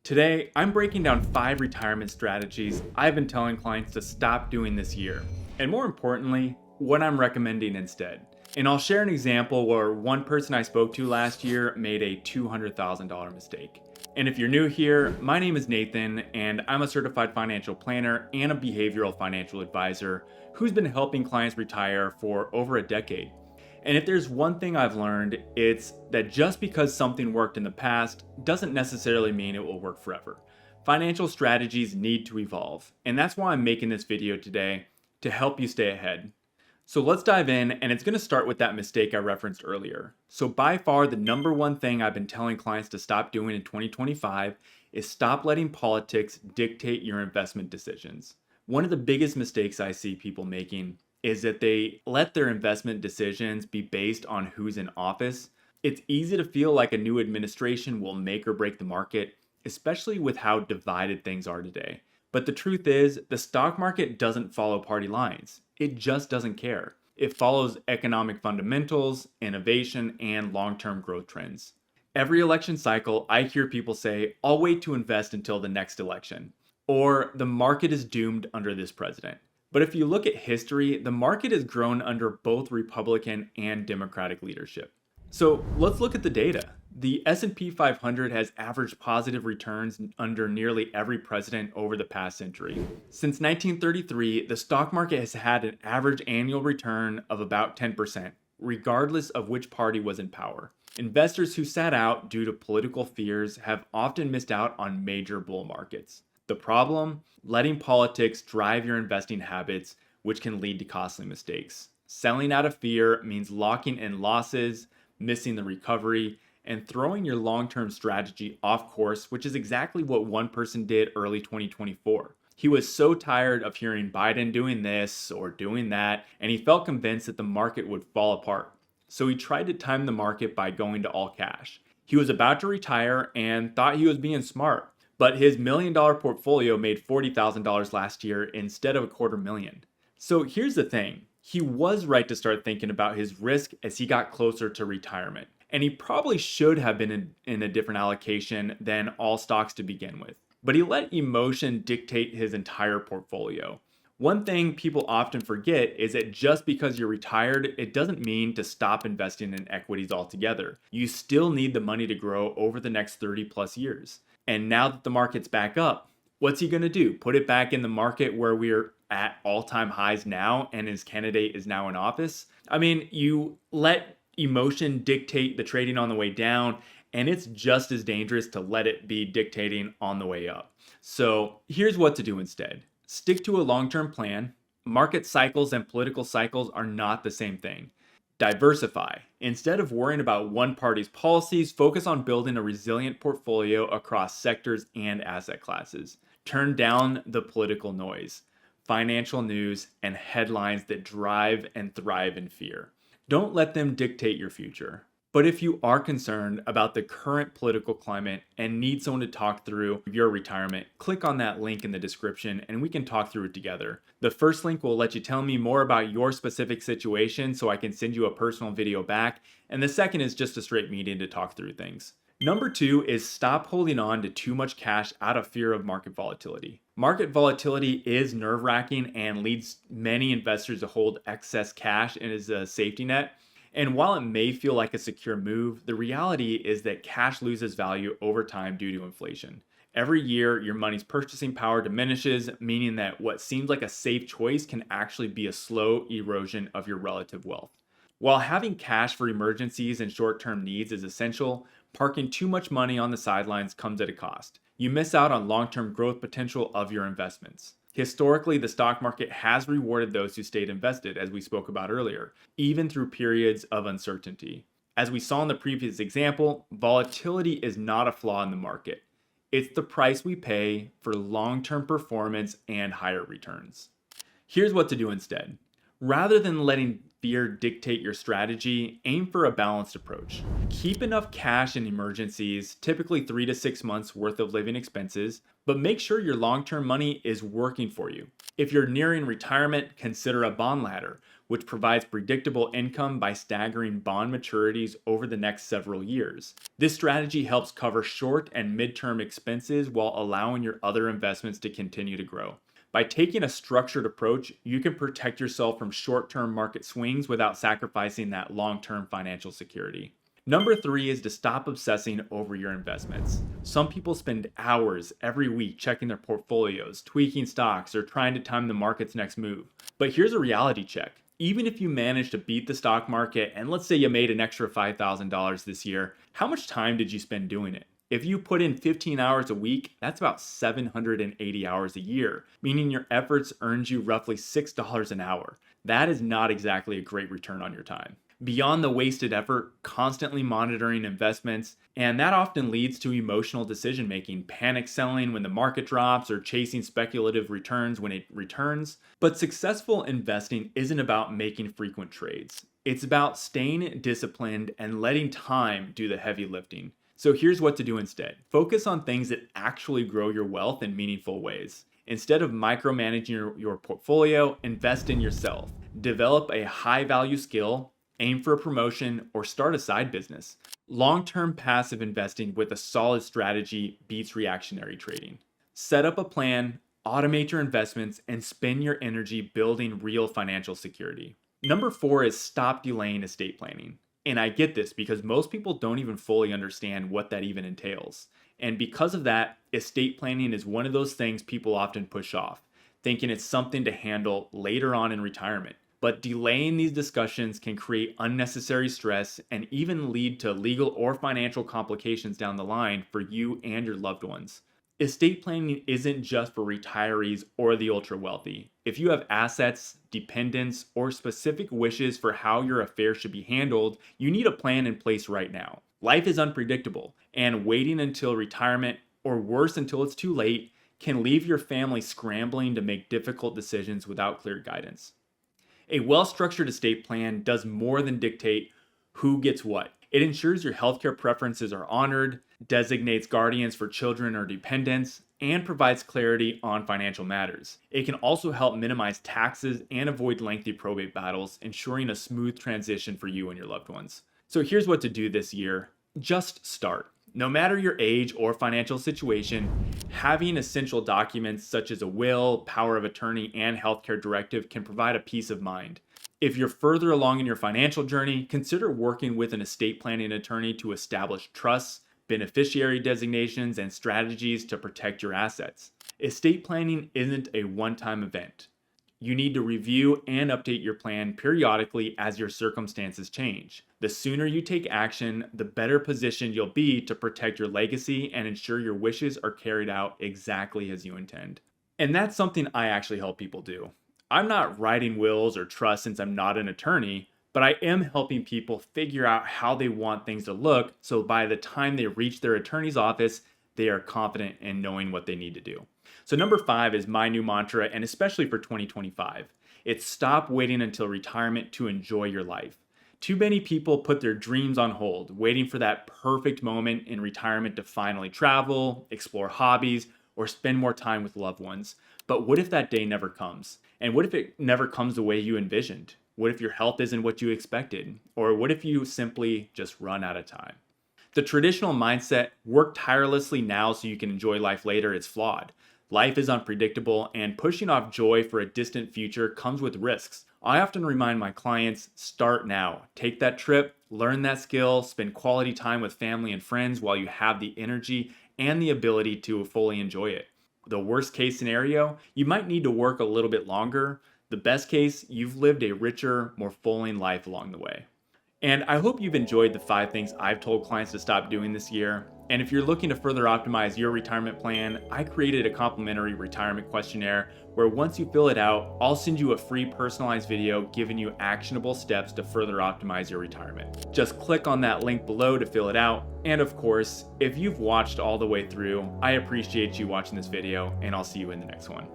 Today, I'm breaking down 5 retirement strategies I've been telling clients to stop doing this year, and more importantly, what I'm recommending instead. And I'll share an example where one person I spoke to last year made a $200,000 mistake. And if you're new here, my name is Nathan, and I'm a certified financial planner and a behavioral financial advisor who's been helping clients retire for over a decade. And if there's one thing I've learned, it's that just because something worked in the past doesn't necessarily mean it will work forever. Financial strategies need to evolve, and that's why I'm making this video today to help you stay ahead. So let's dive in, and it's going to start with that mistake I referenced earlier. So by far, the number one thing I've been telling clients to stop doing in 2025 is stop letting politics dictate your investment decisions. One of the biggest mistakes I see people making is that they let their investment decisions be based on who's in office. It's easy to feel like a new administration will make or break the market, especially with how divided things are today. But the truth is, the stock market doesn't follow party lines. It just doesn't care. It follows economic fundamentals, innovation, and long-term growth trends. Every election cycle, I hear people say, "I'll wait to invest until the next election," or "the market is doomed under this president." But if you look at history, the market has grown under both Republican and Democratic leadership. So let's look at the data. The S&P 500 has averaged positive returns under nearly every president over the past century. Since 1933, the stock market has had an average annual return of about 10%, regardless of which party was in power. Investors who sat out due to political fears have often missed out on major bull markets. The problem? Letting politics drive your investing habits, which can lead to costly mistakes. Selling out of fear means locking in losses, missing the recovery, and throwing your long-term strategy off course, which is exactly what one person did early 2024. He was so tired of hearing Biden doing this or doing that, and he felt convinced that the market would fall apart. So he tried to time the market by going to all cash. He was about to retire and thought he was being smart. But his $1 million portfolio made $40,000 last year instead of $250,000. So here's the thing. He was right to start thinking about his risk as he got closer to retirement. And he probably should have been in a different allocation than all stocks to begin with. But he let emotion dictate his entire portfolio. One thing people often forget is that just because you're retired, it doesn't mean to stop investing in equities altogether. You still need the money to grow over the next 30 plus years. And now that the market's back up, what's he going to do? Put it back in the market where we're at all-time highs now and his candidate is now in office? I mean, you let emotion dictate the trading on the way down, and it's just as dangerous to let it be dictating on the way up. So here's what to do instead. Stick to a long-term plan. Market cycles and political cycles are not the same thing. Diversify. Instead of worrying about one party's policies, focus on building a resilient portfolio across sectors and asset classes. Turn down the political noise, financial news, and headlines that drive and thrive in fear. Don't let them dictate your future. But if you are concerned about the current political climate and need someone to talk through your retirement, click on that link in the description and we can talk through it together. The first link will let you tell me more about your specific situation so I can send you a personal video back. And the second is just a straight meeting to talk through things. Number 2 is stop holding on to too much cash out of fear of market volatility. Market volatility is nerve-wracking and leads many investors to hold excess cash as a safety net. And while it may feel like a secure move, the reality is that cash loses value over time due to inflation. Every year, your money's purchasing power diminishes, meaning that what seems like a safe choice can actually be a slow erosion of your relative wealth. While having cash for emergencies and short-term needs is essential, parking too much money on the sidelines comes at a cost. You miss out on long-term growth potential of your investments. Historically, the stock market has rewarded those who stayed invested, as we spoke about earlier, even through periods of uncertainty. As we saw in the previous example, volatility is not a flaw in the market. It's the price we pay for long-term performance and higher returns. Here's what to do instead. Rather than letting fear dictate your strategy, aim for a balanced approach. Keep enough cash in emergencies, typically 3 to 6 months worth of living expenses, but make sure your long-term money is working for you. If you're nearing retirement, consider a bond ladder, which provides predictable income by staggering bond maturities over the next several years. This strategy helps cover short and midterm expenses while allowing your other investments to continue to grow. By taking a structured approach, you can protect yourself from short-term market swings without sacrificing that long-term financial security. Number 3 is to stop obsessing over your investments. Some people spend hours every week checking their portfolios, tweaking stocks, or trying to time the market's next move. But here's a reality check. Even if you manage to beat the stock market, and let's say you made an extra $5,000 this year, how much time did you spend doing it? If you put in 15 hours a week, that's about 780 hours a year, meaning your efforts earned you roughly $6 an hour. That is not exactly a great return on your time. Beyond the wasted effort, constantly monitoring investments, and that often leads to emotional decision making, panic selling when the market drops, or chasing speculative returns when it returns. But successful investing isn't about making frequent trades. It's about staying disciplined and letting time do the heavy lifting. So here's what to do instead. Focus on things that actually grow your wealth in meaningful ways. Instead of micromanaging your portfolio, invest in yourself. Develop a high-value skill, aim for a promotion, or start a side business. Long-term passive investing with a solid strategy beats reactionary trading. Set up a plan, automate your investments, and spend your energy building real financial security. Number 4 is stop delaying estate planning. And I get this because most people don't even fully understand what that even entails. And because of that, estate planning is one of those things people often push off, thinking it's something to handle later on in retirement. But delaying these discussions can create unnecessary stress and even lead to legal or financial complications down the line for you and your loved ones. Estate planning isn't just for retirees or the ultra wealthy. If you have assets, dependents, or specific wishes for how your affairs should be handled, you need a plan in place right now. Life is unpredictable, and waiting until retirement, or worse until it's too late, can leave your family scrambling to make difficult decisions without clear guidance. A well-structured estate plan does more than dictate who gets what. It ensures your healthcare preferences are honored, designates guardians for children or dependents, and provides clarity on financial matters. It can also help minimize taxes and avoid lengthy probate battles, ensuring a smooth transition for you and your loved ones. So here's what to do this year. Just start. No matter your age or financial situation, having essential documents such as a will, power of attorney, and healthcare directive can provide a peace of mind. If you're further along in your financial journey, consider working with an estate planning attorney to establish trusts, beneficiary designations, and strategies to protect your assets. Estate planning isn't a one-time event. You need to review and update your plan periodically as your circumstances change. The sooner you take action, the better positioned you'll be to protect your legacy and ensure your wishes are carried out exactly as you intend. And that's something I actually help people do. I'm not writing wills or trusts since I'm not an attorney, but I am helping people figure out how they want things to look so by the time they reach their attorney's office, they are confident in knowing what they need to do. So number 5 is my new mantra, and especially for 2025. It's stop waiting until retirement to enjoy your life. Too many people put their dreams on hold, waiting for that perfect moment in retirement to finally travel, explore hobbies, or spend more time with loved ones. But what if that day never comes? And what if it never comes the way you envisioned? What if your health isn't what you expected? Or what if you simply just run out of time? The traditional mindset, work tirelessly now so you can enjoy life later, is flawed. Life is unpredictable, and pushing off joy for a distant future comes with risks. I often remind my clients, start now. Take that trip, learn that skill, spend quality time with family and friends while you have the energy and the ability to fully enjoy it. The worst case scenario, you might need to work a little bit longer. The best case, you've lived a richer, more fulfilling life along the way. And I hope you've enjoyed the 5 things I've told clients to stop doing this year. And if you're looking to further optimize your retirement plan, I created a complimentary retirement questionnaire where once you fill it out, I'll send you a free personalized video giving you actionable steps to further optimize your retirement. Just click on that link below to fill it out. And of course, if you've watched all the way through, I appreciate you watching this video, and I'll see you in the next one.